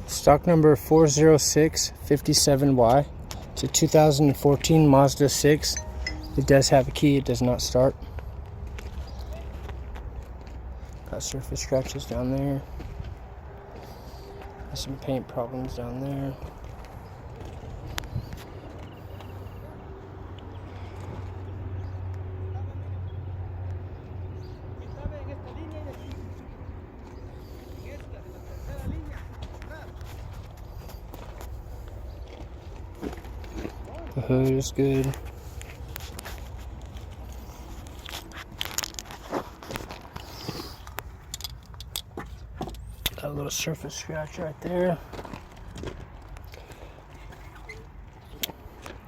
Stock number 40657Y. It's a 2014 Mazda 6. It does have a key, it does not start. Got surface scratches down there. Got some paint problems down there. The hood is good. Got a little surface scratch right there.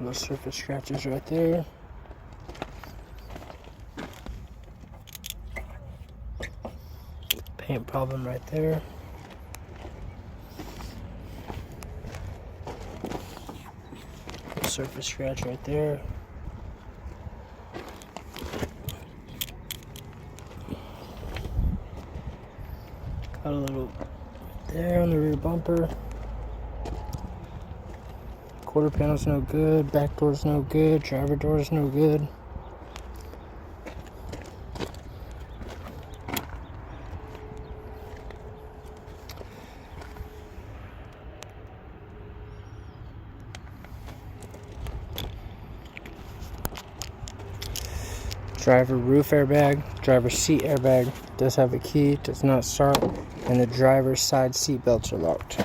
Little surface scratches right there. Paint problem right there. Surface scratch right there. Got a little there on the rear bumper. Quarter panel's no good. Back door's no good. Driver door's no good. Driver roof airbag, driver seat airbag does have a key, does not start, and the driver's side seat belts are locked.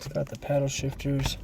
It's got the paddle shifters.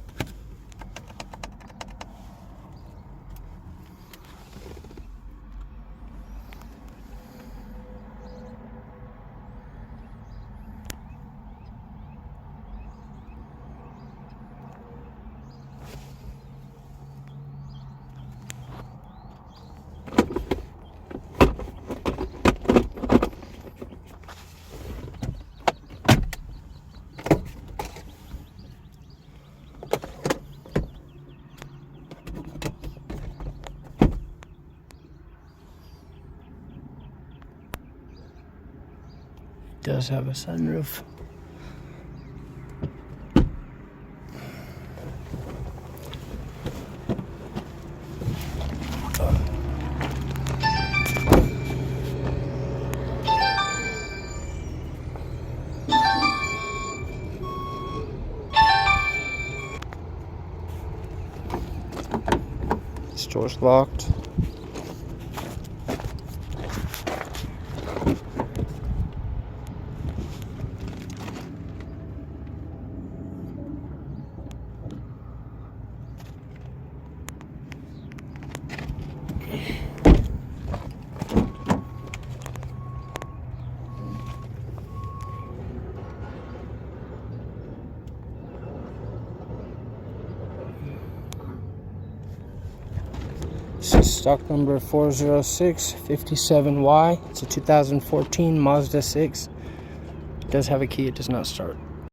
Does have a sunroof. This door's locked. This is stock number 40657Y. It's a 2014 Mazda 6. It does have a key, it does not start.